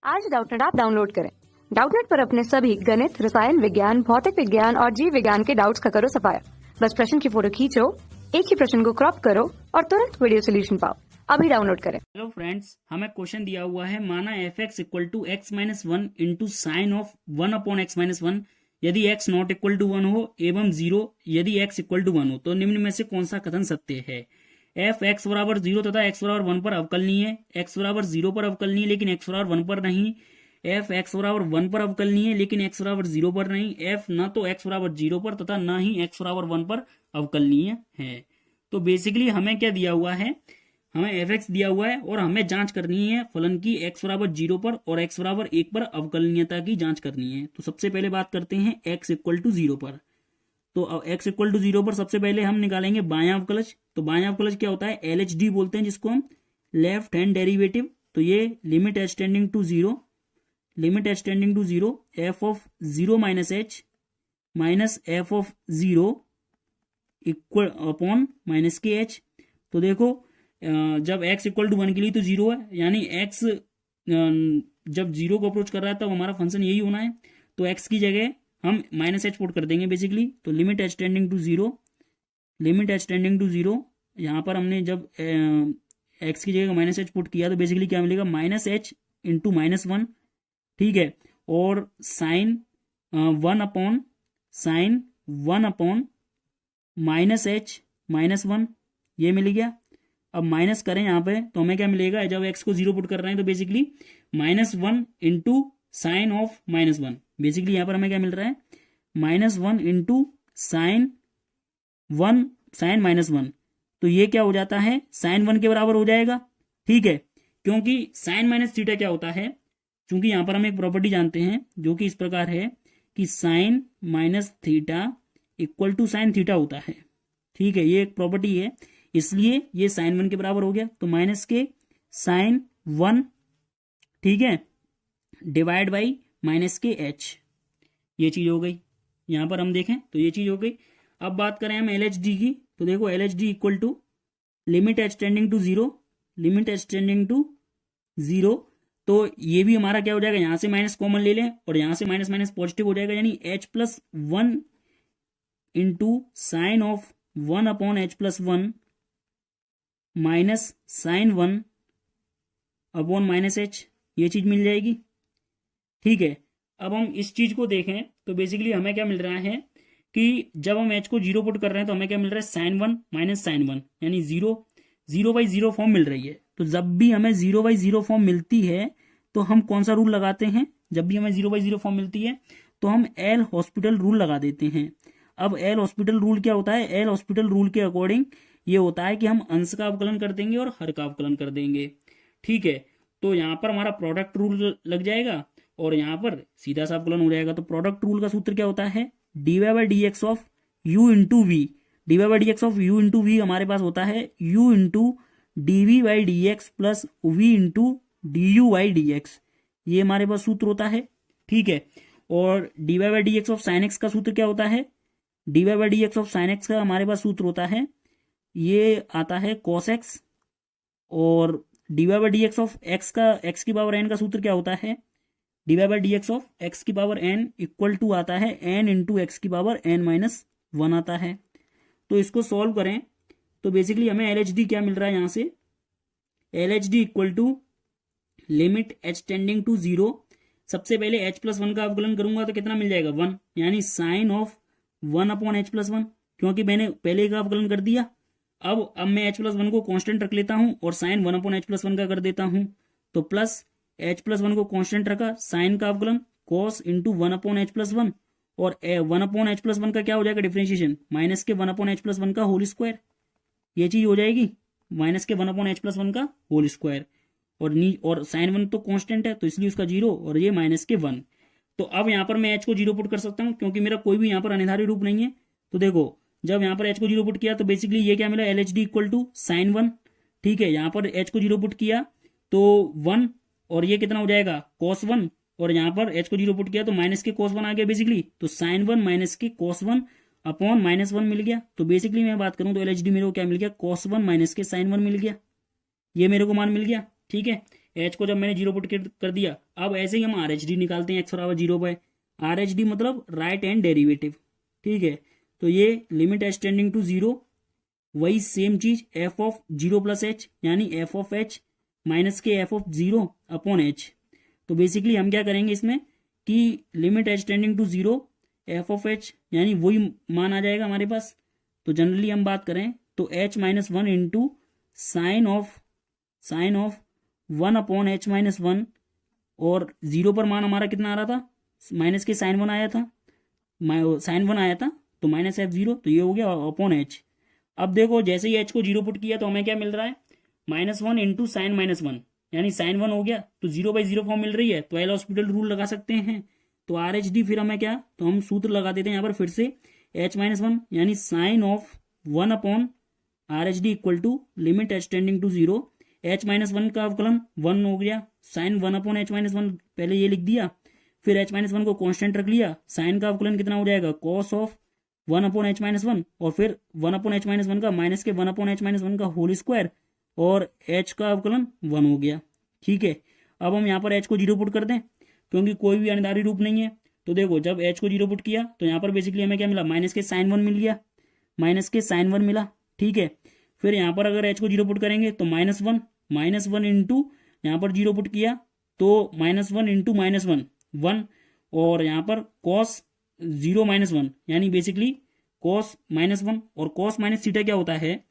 आज Doubtnut app download करें। Doubtnut पर अपने सभी गणित, रसायन विज्ञान, भौतिक विज्ञान और जीव विज्ञान के डाउट्स का करो सफाया। बस प्रश्न की फोटो खींचो, एक ही प्रश्न को क्रॉप करो और तुरंत वीडियो सोल्यूशन पाओ। अभी डाउनलोड करें। हेलो फ्रेंड्स, हमें क्वेश्चन दिया हुआ है, माना F X equal to X minus one into sine of one upon X minus one यदि X not equal to one हो एवं जीरो यदि एक्स इक्वल टू वन हो तो निम्न में से कौन सा कथन सत्य है। एफ एक्स बराबर जीरो तथा एक्स बराबर वन पर अवकलनीय है, एक्स बराबर जीरो पर अवकलनीय लेकिन एक्स बराबर वन पर नहीं। एफ एक्स बराबर वन पर अवकलनीय है लेकिन एक्स बराबर जीरो पर नहीं। एफ न तो एक्स बराबर जीरो पर तथा न ही एक्स बराबर वन पर अवकलनीय है। तो बेसिकली हमें क्या दिया हुआ है, हमें एफ एक्स दिया हुआ है और हमें जांच करनी है फलन की एक्स बराबर जीरो पर और एक्स बराबर एक पर अवकलनीयता की जांच करनी है। तो सबसे पहले बात करते हैं एक्स इक्वल टू जीरो पर। तो एक्स इक्वल टू जीरो पर सबसे पहले हम निकालेंगे बायां अवकलज। तो बायां अवकलज क्या होता है, एल एच डी बोलते हैं जिसको हम, लेफ्ट हैंड डेरिवेटिव। तो ये limit H tending to zero, limit H tending to zero F of zero minus H minus F of zero equal upon minus के एच। तो देखो जब x इक्वल टू वन के लिए तो जीरो है, यानी x जब जीरो को अप्रोच कर रहा है तब हमारा फंक्शन यही होना है। तो x की जगह हम माइनस एच पुट कर देंगे बेसिकली। तो limit H tending to zero, limit H tending to zero, यहाँ पर हमने जब x की जगह माइनस एच पुट किया तो बेसिकली क्या मिलेगा, minus H into minus one. ठीक है, और sine one upon minus H minus one, ये मिल गया। अब माइनस करें यहाँ पे तो हमें क्या मिलेगा, जब x को जीरो पुट कर रहे हैं तो basically minus one into sine of minus one. Basically यहाँ पर हमें क्या मिल रहा है, minus one into sign minus one. तो ये क्या हो जाता है, साइन वन के बराबर हो जाएगा। ठीक है, क्योंकि साइन माइनस थीटा क्या होता है, क्योंकि यहाँ पर हम एक प्रॉपर्टी जानते हैं जो कि इस प्रकार है कि sine minus theta equal to sine theta होता है। ठीक है, ये एक प्रॉपर्टी है, इसलिए ये साइन वन के बराबर हो गया। तो माइनस के साइन वन, ठीक है, डिवाइड बाई माइनस के एच, ये चीज हो गई। यहां पर हम देखें तो ये चीज हो गई। अब बात करें हम एल एच डी की, तो देखो L H D equal to limit H tending to zero, limit H tending to zero. तो ये भी हमारा क्या हो जाएगा, यहां से माइनस कॉमन ले लें और यहां से माइनस माइनस पॉजिटिव हो जाएगा, यानी H plus one into sine of one upon H plus one minus sine one upon minus H, ये चीज मिल जाएगी। ठीक है, अब हम इस चीज को देखें तो बेसिकली हमें क्या मिल रहा है कि जब हम एच को जीरो पुट कर रहे हैं तो हमें क्या मिल रहा है, sign one minus sine one, यानी जीरो बाई जीरो फॉर्म मिल रही है। तो जब भी हमें जीरो बाई जीरो फॉर्म मिलती है तो हम कौन सा रूल लगाते हैं, जब भी हमें जीरो बाई जीरो फॉर्म मिलती है तो हम एल हॉस्पिटल रूल लगा देते हैं। अब एल हॉस्पिटल रूल क्या होता है, एल हॉस्पिटल रूल के अकॉर्डिंग ये होता है कि हम अंश का अवकलन कर देंगे और हर का अवकलन कर देंगे। ठीक है, तो यहाँ पर हमारा प्रोडक्ट रूल लग जाएगा और यहाँ पर सीधा सा अवकलन हो जाएगा। तो प्रोडक्ट रूल का सूत्र क्या होता है, D Y by D X of U into V, D Y by D X of U into V हमारे पास होता है U into D V by D X plus V into D U by D X, ये हमारे पास सूत्र होता है। ठीक है, और D Y by D X of sine X का सूत्र क्या होता है, D Y by D X of sine X का हमारे पास सूत्र होता है, ये आता है कॉस एक्स। और D Y by D X of X का, एक्स की पावर एन का सूत्र क्या होता है, D Y by D X of X की पावर एन इक्वल टू आता है एन इंटू एक्स की पावर एन माइनस वन आता है। तो इसको सॉल्व करें तो बेसिकली हमें एल एच डी क्या मिल रहा है, यहां से L H D equal to limit H tending to zero, सबसे पहले एच प्लस वन का अवकलन करूंगा तो कितना मिल जाएगा, वन, यानी sine of one upon H plus one, क्योंकि मैंने पहले का अवकलन कर दिया। अब मैं एच प्लस वन को कांस्टेंट रख लेता हूं और sine one upon H plus one का कर देता हूं। तो प्लस एच प्लस वन को कांस्टेंट रखा, साइन का अवकलन cos into one upon H plus one, और one upon H plus one का क्या हो जाएगा, डिफरेंशिएशन माइनस के one upon H plus one का होल स्क्वायर, ये चीज हो जाएगी माइनस के one upon H plus one का होल स्क्वायर। और साइन वन तो कांस्टेंट है तो इसलिए उसका जीरो और ये माइनस के वन। तो अब यहाँ पर मैं एच को जीरो पुट कर सकता हूँ क्योंकि मेरा कोई भी यहाँ पर अनिर्धारी रूप नहीं है। तो देखो जब यहाँ पर एच को जीरो पुट किया तो बेसिकली ये क्या मिला, L H D equal to sine one. ठीक है, यहाँ पर एच को जीरो पुट किया तो वन और ये कितना हो जाएगा, कॉस वन, और यहाँ पर एच को जीरो पुट किया तो माइनस के कॉस वन आ गया बेसिकली। तो साइन वन माइनस के cos one upon minus one मिल गया। तो बेसिकली मैं बात करूं तो एल एच डी मेरे को क्या मिल गया, कॉस वन माइनस के साइन वन मिल गया, ये मेरे को मान मिल गया। ठीक है, एच को जब मैंने जीरो पुट कर दिया, अब ऐसे ही हम आर एच डी निकालते हैं एक्स बराबर जीरो पे। आर एच डी मतलब राइट हैंड डेरिवेटिव, ठीक है। तो ये limit H tending to zero, वही सेम चीज F of zero plus H, यानी एफ ऑफ एच माइनस के F of zero upon H. तो बेसिकली हम क्या करेंगे इसमें कि limit H tending to zero F of H, यानी वही मान आ जाएगा हमारे पास। तो जनरली हम बात करें तो H minus one into sine of one upon H minus one, और जीरो पर मान हमारा कितना आ रहा था, माइनस के साइन वन आया था, साइन वन आया था, तो माइनस एफ जीरो, तो ये हो गया अपॉन एच। अब देखो जैसे ही एच को जीरो पुट किया तो हमें क्या मिल रहा है, minus one into sign minus one, यानी साइन वन हो गया, तो जीरो बाई जीरो फॉर्म मिल रही है, तो एल हॉस्पिटल रूल लगा सकते हैं। तो आर एच डी फिर हमें क्या, तो हम सूत्र लगा देते हैं यहाँ पर फिर से, एच माइनस वन यानी sine of one upon R H D equal to limit H tending to zero, H minus one का अवकलन वन हो गया, sine one upon H minus one, पहले ये लिख दिया, फिर एच माइनस वन को कॉन्स्टेंट रख लिया, साइन का अवकलन कितना हो जाएगा, cos of one upon H minus one, और फिर one upon H minus one का माइनस के one upon H minus one का होल स्क्वायर, और एच का अवकलन वन हो गया, ठीक है। अब हम यहाँ पर एच को जीरो पुट कर दें, क्योंकि कोई भी अनिवार्य रूप नहीं है। तो देखो जब एच को जीरो पुट किया तो यहाँ पर बेसिकली हमें क्या मिला, माइनस के साइन वन मिल गया, माइनस के साइन वन मिला, ठीक है। फिर यहाँ पर अगर एच को जीरो पुट करेंगे तो माइनस वन इंटू यहाँ पर जीरो पुट किया तो minus one into minus one one, और यहाँ पर कॉस जीरो माइनस वन, यानी बेसिकली कॉस माइनस वन, और कॉस माइनस थीटा क्या होता है,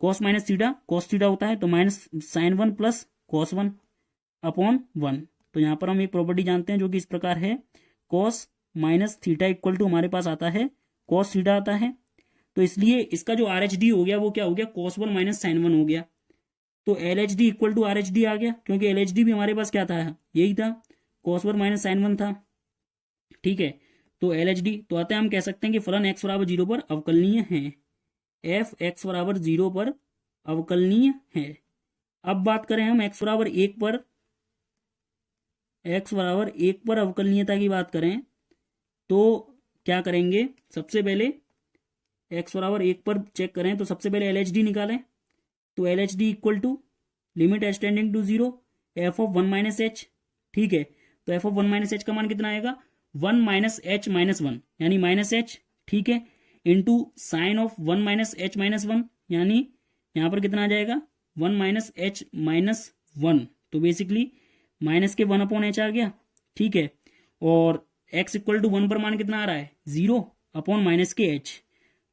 cos minus theta cos theta होता है, तो minus sine one plus cos one upon one. तो यहाँ पर हम एक प्रॉपर्टी जानते हैं जो कि इस प्रकार है, cos minus theta equal to हमारे पास आता है कॉस थीटा आता है। तो इसलिए इसका जो आर एच डी हो गया वो क्या हो गया, cos one minus sine one हो गया। तो L H D equal to R H D आ गया, क्योंकि एल एच डी भी हमारे पास क्या था, यही था, cos one minus sine one था, ठीक है। तो एल एच डी, तो अतः हम कह सकते हैं कि फलन एक्स बराबर जीरो पर अवकलनीय है, एफ एक्स बराबर जीरो पर अवकलनीय है। अब बात करें हम एक्स बराबर एक पर, एक्स बराबर एक पर अवकलनीयता की बात करें तो क्या करेंगे, सबसे पहले एक्स बराबर एक पर चेक करें तो सबसे पहले एल एच डी निकालें। तो L H D equal to limit H tending to zero F of one minus H, ठीक है। तो F of one minus H का मान कितना आएगा, one minus H minus one, यानी माइनस एच, ठीक है, into sine of one minus H minus one, यानी यहाँ पर कितना आ जाएगा, one minus H minus one, तो बेसिकली माइनस के वन अपॉन एच आ गया, ठीक है। और एक्स इक्वल टू वन पर मान कितना आ रहा है, जीरो अपॉन माइनस के एच।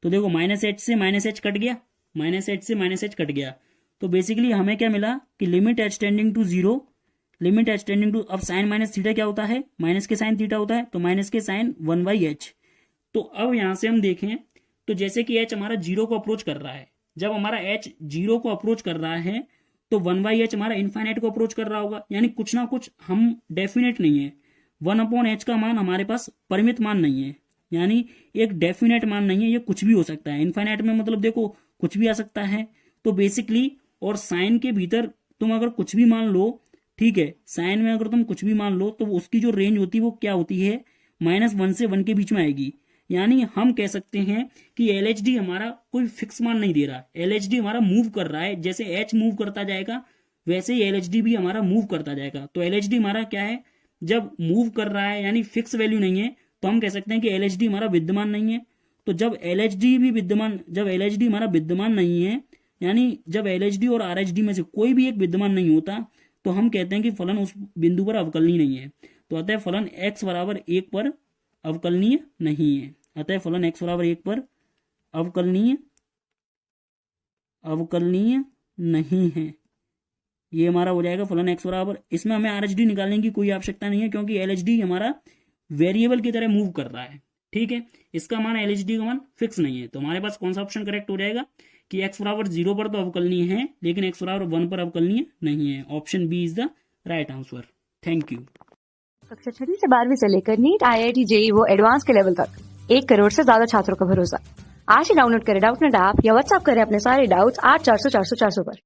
तो देखो माइनस एच से माइनस एच कट गया, माइनस एच से माइनस एच कट गया, तो बेसिकली हमें क्या मिला कि limit H tending to zero, limit H tending to, अब साइन माइनस थीटा क्या होता है, माइनस के साइन थीटा होता है, तो माइनस के साइन वन बाई एच। तो अब यहां से हम देखें तो जैसे कि एच हमारा जीरो को अप्रोच कर रहा है, जब हमारा एच जीरो को अप्रोच कर रहा है तो वन बाई एच हमारा इन्फाइनाइट को अप्रोच कर रहा होगा, यानी कुछ ना कुछ हम डेफिनेट नहीं है, वन अपॉन एच का मान हमारे पास परिमित मान नहीं है, यानी एक डेफिनेट मान नहीं है, ये कुछ भी हो सकता है। इन्फाइनाइट में मतलब देखो कुछ भी आ सकता है, तो बेसिकली, और साइन के भीतर तुम अगर कुछ भी मान लो, ठीक है, साइन में अगर तुम कुछ भी मान लो तो उसकी जो रेंज होती है वो क्या होती है, माइनस वन से वन के बीच में आएगी। यानी हम कह सकते हैं कि एल एच डी हमारा कोई फिक्स मान नहीं दे रहा, एल एच डी हमारा मूव कर रहा है, जैसे एच मूव करता जाएगा वैसे ही एल एच डी भी हमारा मूव करता जाएगा। तो एल एच डी हमारा क्या है, जब मूव कर रहा है यानी फिक्स वैल्यू नहीं है, तो हम कह सकते हैं कि एल एच डी हमारा विद्यमान नहीं है। तो जब एल एच डी भी विद्यमान, जब एल एच डी हमारा विद्यमान नहीं है, यानी जब एल एच डी और आर एच डी में से कोई भी एक विद्यमान नहीं होता, तो हम कहते हैं कि फलन उस बिंदु पर अवकलनीय नहीं है। तो अतः फलन एक्स बराबर एक पर अवकलनीय नहीं है, अतः फलन एक्स बराबर एक पर अवकलनीय नहीं है। ये हमारा हो जाएगा फलन एक्स बराबर, इसमें हमें आर एच डी निकालने की कोई आवश्यकता नहीं है, क्योंकि एल एच डी हमारा वेरिएबल की तरह मूव कर रहा है, ठीक है, इसका मान एल एच डी का मान फिक्स नहीं है। तो हमारे पास कौन सा ऑप्शन करेक्ट हो जाएगा कि एक्स बराबर जीरो पर तो अवकलनीय है, लेकिन एक्स बराबर वन पर अवकलनीय नहीं है। Option B is the right answer. Thank you. कक्षा 6वीं से 12वीं से लेकर नीट, IIT, JEE वो एडवांस के लेवल तक 1 करोड़ से ज्यादा छात्रों का भरोसा। आज ही डाउनलोड करें डाउटनेट ऐप या व्हाट्सएप करें अपने सारे डाउट्स 8400 400 400 पर।